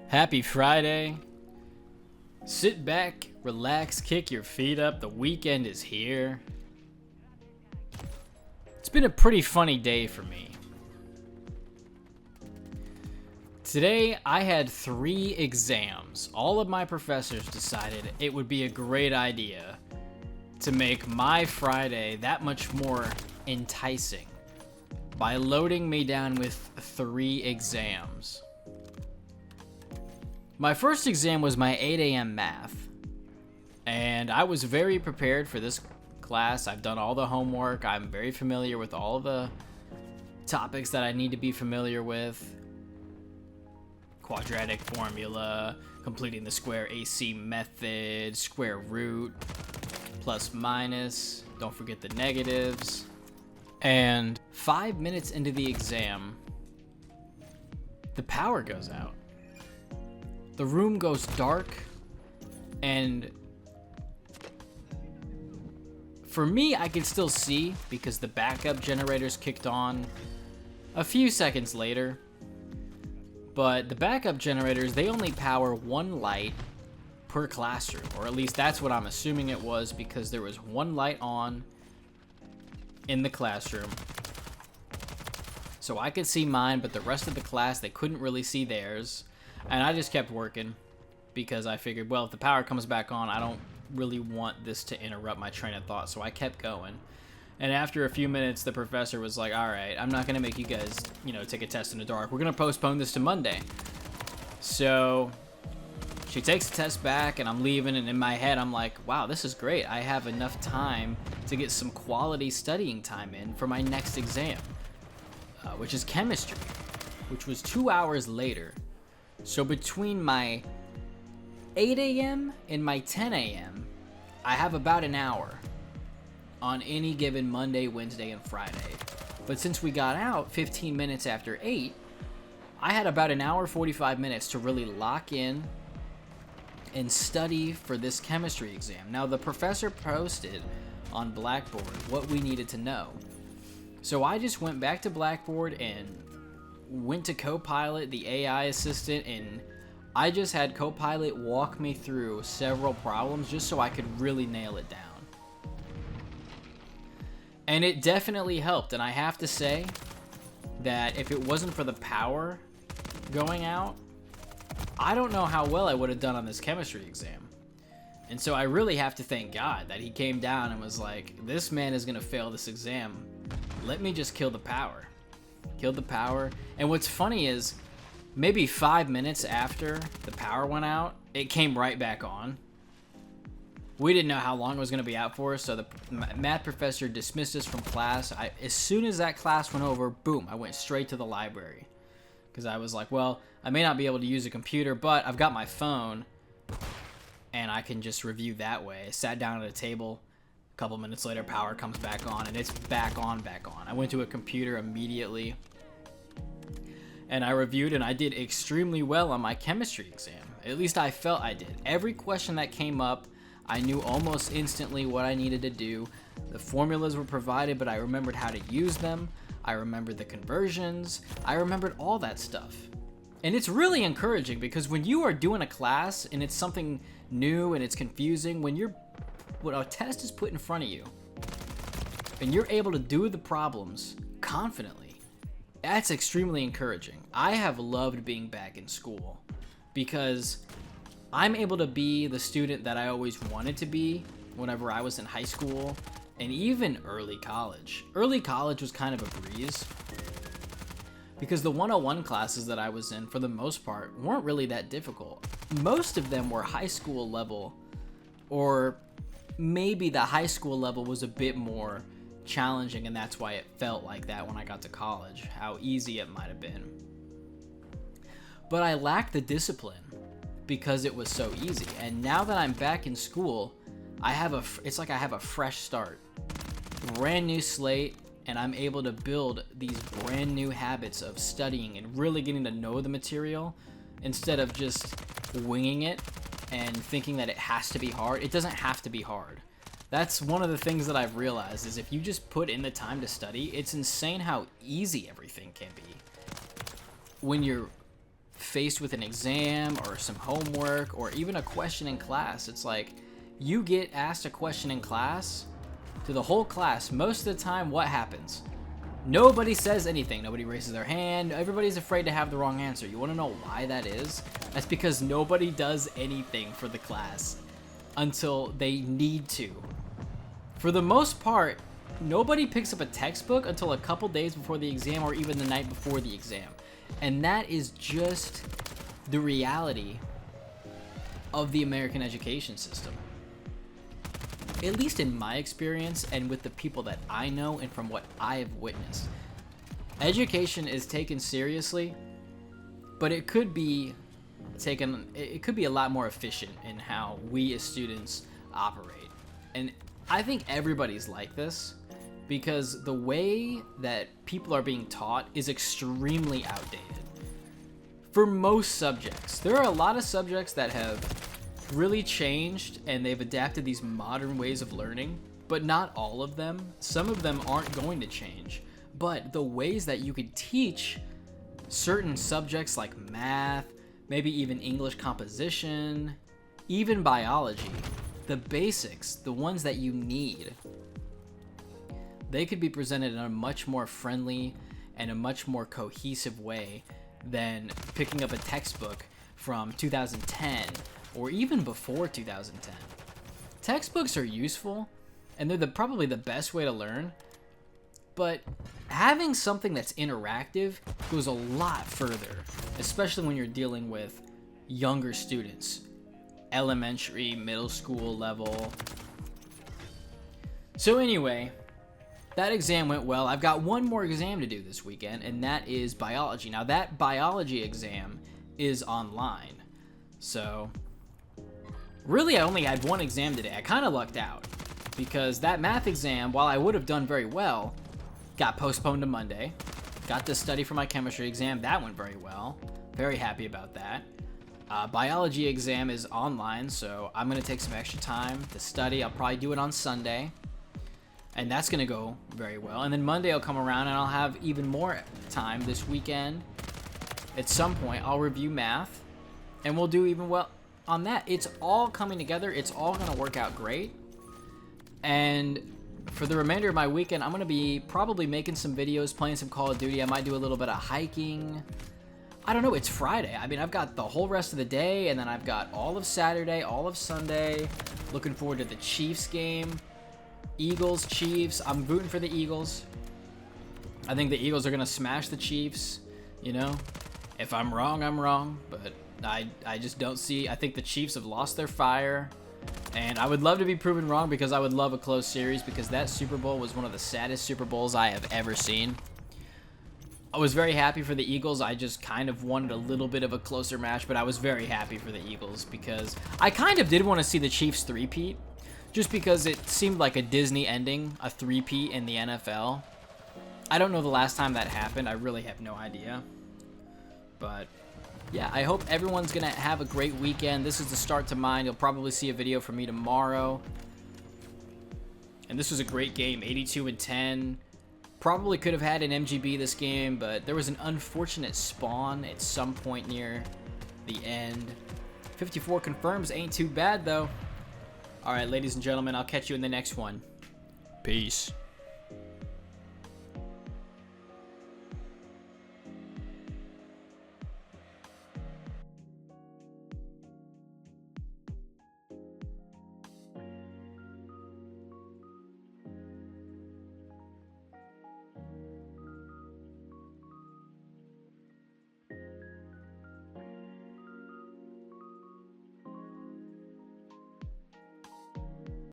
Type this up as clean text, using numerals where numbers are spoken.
Happy Friday. Sit back, relax, kick your feet up. The weekend is here. It's been a pretty funny day for me. Today, I had 3 exams. All of my professors decided it would be a great idea to make my Friday that much more enticing by loading me down with 3 exams. My first exam was my 8 a.m. math, and I was very prepared for this class. I've done all the homework. I'm very familiar with all of the topics that I need to be familiar with. Quadratic formula, completing the square AC method, square root, plus minus, don't forget the negatives. And 5 minutes into the exam, the power goes out. The room goes dark, and for me, I could still see because the backup generators kicked on a few seconds later. But the backup generators, they only power 1 light per classroom, or at least that's what I'm assuming it was, because there was 1 light on in the classroom. So I could see mine, but the rest of the class, they couldn't really see theirs. And I just kept working because I figured, well, if the power comes back on, I don't really want this to interrupt my train of thought. So I kept going. And after a few minutes, the professor was like, all right, I'm not going to make you guys, take a test in the dark. We're going to postpone this to Monday. So she takes the test back, and I'm leaving. And in my head, I'm like, wow, this is great. I have enough time to get some quality studying time in for my next exam, which is chemistry, which was 2 hours later. So between my 8 a.m. and my 10 a.m., I have about an hour on any given Monday, Wednesday, and Friday. But since we got out 15 minutes after 8, I had about an hour, 45 minutes to really lock in and study for this chemistry exam. Now, the professor posted on Blackboard what we needed to know. So I just went back to Blackboard and went to Copilot, the AI assistant, and I just had Copilot walk me through several problems just so I could really nail it down. And it definitely helped, and I have to say that if it wasn't for the power going out, I don't know how well I would have done on this chemistry exam. And so I really have to thank God that he came down and was like, this man is going to fail this exam. Let me just kill the power. Killed the power. And what's funny is maybe 5 minutes after the power went out, it came right back on. We didn't know how long it was going to be out for, so the math professor dismissed us from class. As soon as that class went over, boom, I went straight to the library. Because I was like, well, I may not be able to use a computer, but I've got my phone, and I can just review that way. I sat down at a table. A couple minutes later, power comes back on, and it's back on. I went to a computer immediately, and I reviewed, and I did extremely well on my chemistry exam. At least I felt I did. Every question that came up, I knew almost instantly what I needed to do. The formulas were provided, but I remembered how to use them. I remembered the conversions. I remembered all that stuff. And it's really encouraging because when you are doing a class and it's something new and it's confusing, when a test is put in front of you and you're able to do the problems confidently, that's extremely encouraging. I have loved being back in school because I'm able to be the student that I always wanted to be whenever I was in high school and even early college. Early college was kind of a breeze because the 101 classes that I was in, for the most part, weren't really that difficult. Most of them were high school level, or maybe the high school level was a bit more challenging, and that's why it felt like that when I got to college, how easy it might have been. But I lacked the discipline because it was so easy. And now that I'm back in school, it's like I have a fresh start, brand new slate, and I'm able to build these brand new habits of studying and really getting to know the material instead of just winging it and thinking that it has to be hard. It doesn't have to be hard. That's one of the things that I've realized is if you just put in the time to study, it's insane how easy everything can be when you're faced with an exam or some homework or even a question in class, it's like you get asked a question in class to the whole class. Most of the time, what happens? Nobody says anything. Nobody raises their hand. Everybody's afraid to have the wrong answer. You want to know why that is? That's because nobody does anything for the class until they need to. For the most part, nobody picks up a textbook until a couple days before the exam or even the night before the exam. And that is just the reality of the American education system. At least in my experience and with the people that I know and from what I have witnessed. Education is taken seriously, but it could be a lot more efficient in how we as students operate. And I think everybody's like this because the way that people are being taught is extremely outdated. For most subjects, there are a lot of subjects that have really changed and they've adapted these modern ways of learning, but not all of them. Some of them aren't going to change, but the ways that you could teach certain subjects like math, maybe even English composition, even biology, the basics, the ones that you need, they could be presented in a much more friendly and a much more cohesive way than picking up a textbook from 2010 or even before 2010. Textbooks are useful and they're probably the best way to learn, but having something that's interactive goes a lot further, especially when you're dealing with younger students, elementary, middle school level. So anyway, that exam went well. I've got one more exam to do this weekend, and that is biology. Now, that biology exam is online. So, really, I only had one exam today. I kind of lucked out because that math exam, while I would have done very well, got postponed to Monday. Got to study for my chemistry exam. That went very well. Very happy about that. Biology exam is online, so I'm going to take some extra time to study. I'll probably do it on Sunday. And that's going to go very well. And then Monday I'll come around and I'll have even more time this weekend. At some point, I'll review math. And we'll do even well on that. It's all coming together. It's all going to work out great. And for the remainder of my weekend, I'm going to be probably making some videos, playing some Call of Duty. I might do a little bit of hiking. I don't know. It's Friday. I mean, I've got the whole rest of the day. And then I've got all of Saturday, all of Sunday. Looking forward to the Chiefs game. Eagles, Chiefs. I'm rooting for the Eagles. I think the Eagles are going to smash the Chiefs. You know, if I'm wrong, I'm wrong. But I just don't see. I think the Chiefs have lost their fire. And I would love to be proven wrong because I would love a close series because that Super Bowl was one of the saddest Super Bowls I have ever seen. I was very happy for the Eagles. I just kind of wanted a little bit of a closer match, but I was very happy for the Eagles because I kind of did want to see the Chiefs three-peat. Just because it seemed like a Disney ending, a three-peat in the NFL. I don't know the last time that happened. I really have no idea. But yeah, I hope everyone's going to have a great weekend. This is the start to mine. You'll probably see a video from me tomorrow. And this was a great game, 82-10. Probably could have had an MGB this game, but there was an unfortunate spawn at some point near the end. 54 confirms, ain't too bad though. All right, ladies and gentlemen, I'll catch you in the next one. Peace.